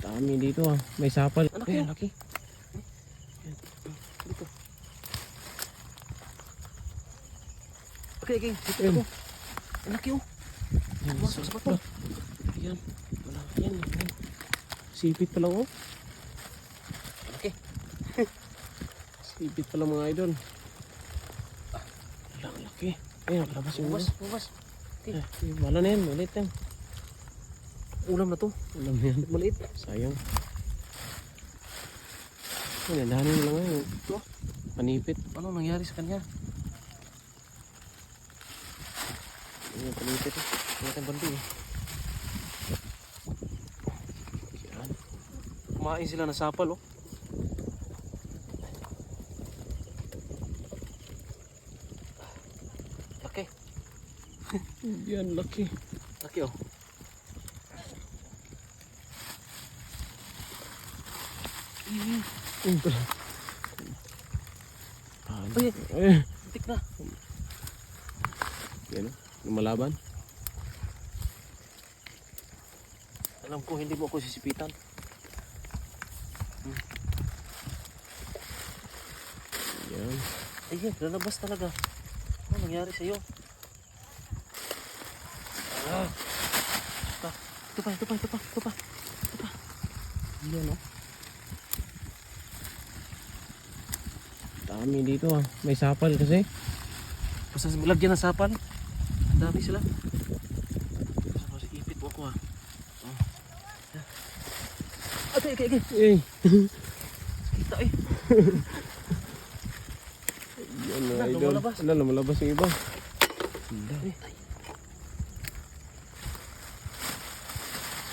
Dami dito ah. May sapal. Anak Ay, yun. laki. Dito. Okay. Dito Ayun. ako. Ang laki oh. Yan, Masok sa bato. Yan. Wala. Yan. Yan. Sipit pa lang oh. Okay. Sipit pa lang mga idol. Wala, ang laki. Ayun, labas yung Bumas. Okay. Wala na yan. Maliit yan. Ulam na to. Alam mo yan. Maliit. Sayang. Yan, dahanin mo lang ngayon. Ito. Panipit. Ano nangyari sa kanya? Yan, panipit. Wala tayong bandi eh. Yan. Kumain sila ng sapal oh. Laki. Yan, laki. Laki oh. Ito. Ay, Ay. tik na. Yan o. Lumalaban. Alam ko hindi mo ako sisipitan. Yan. Ay, lalabas talaga. Ano nangyari sa'yo? Ah. Ito pa. Yan o. Dami dito ah. May sapal kasi. Basta lagyan ng sapal. Ang dami sila. Basta kasi ipit mo ako ha. Okay. Eh. Kita eh. Yan na Wala, idol. lumalabas. Wala, lumalabas yung iba. Wala.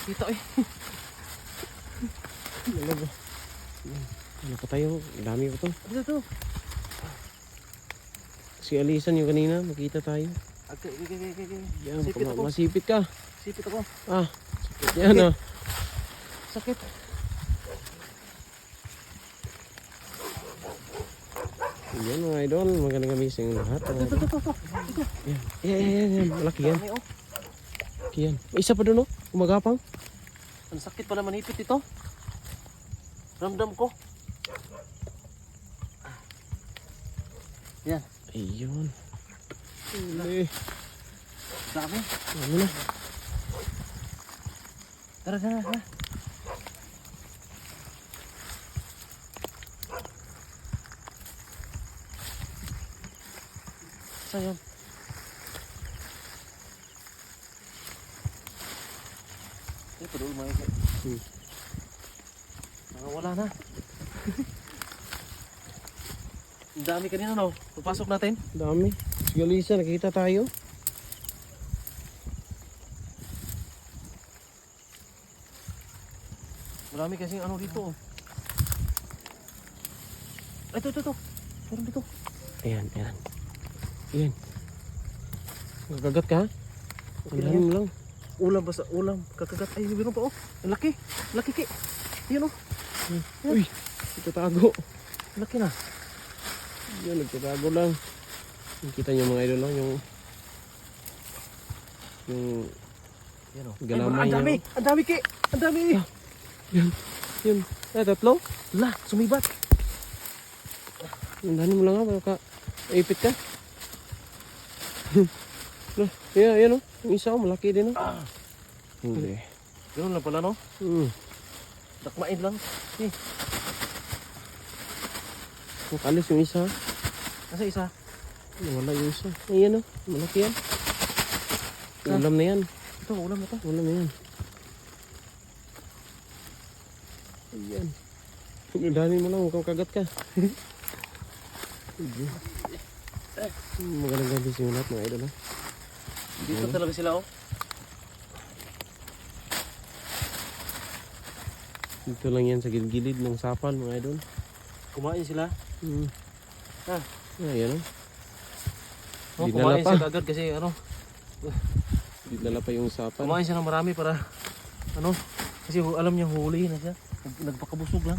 Kita eh. Lumalabas. Ano pa tayo? Ang dami pa to. Ito. Si Alisan yung kanina. Makita tayo. Okay. Yan. Sipit ako. Masipit ka. Sipit ako. Ah. Sipit yan ah. Sakit. Yan mga idol. Magandang gamising lahat. Ito. Yan. Malaki yan. Dami, oh. Malaki yan. May isa pa doon oh. Kumagapang. Ang sakit pala manipit ito. Ramdam ko. Yan. Ayun. Uli. Dami. Ano na? Tara. Saan yun? Ito doon mga ito. Wala na. Ang dami kanina no. Papasok natin. Dami. Si Alisan, nakita tayo. Marami kasing ano dito. Ay, ito. Meron dito. Ayan. Nagkagat ka? Okay Andahan mo lang. Ulam basta ulam. Kakagat. Ay, meron pa oh. Ang laki. Laki ki. Yan oh. Uy, nagtatago. Laki na. Yan, nagtatago lang. Kita niyo mga idol lang, yung Yan oh. galamay Ang dami. niya. Ang dami ki. Ang dami. Yun. Ay, tatlo. La, sumibat. Andahan mo lang nga, baka ipit ka. Yan o. Yung isa o, malaki din o. Hindi. Ganun lang pala no. Dakmain lang. Makalis yung isa. Nasa isa? Wala yung isa. Ayan o, malaki yan. Ulam na yan. Ito, ulam na to. Ulam na yan. Ayan. Pinudhanin mo lang kung kagat ka. Magandang gabi sa lahat mga idol ha. Dito talaga sila oh. Dito lang yan sa gilid ng sapal mga idol. Kumain sila. Ayan o. Oh, Dinala kumain pa. sila agad kasi ano. Dinala pa yung sapal. Kumain siya ng marami para ano. Kasi alam niya huli na siya. Nagpakabusog lang.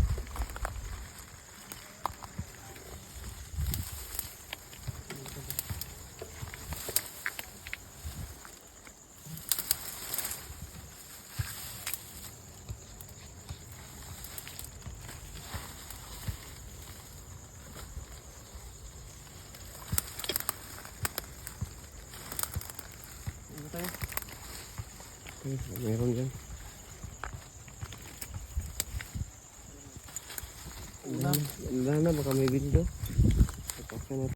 tayo. Meron dyan. Wala na, baka may window.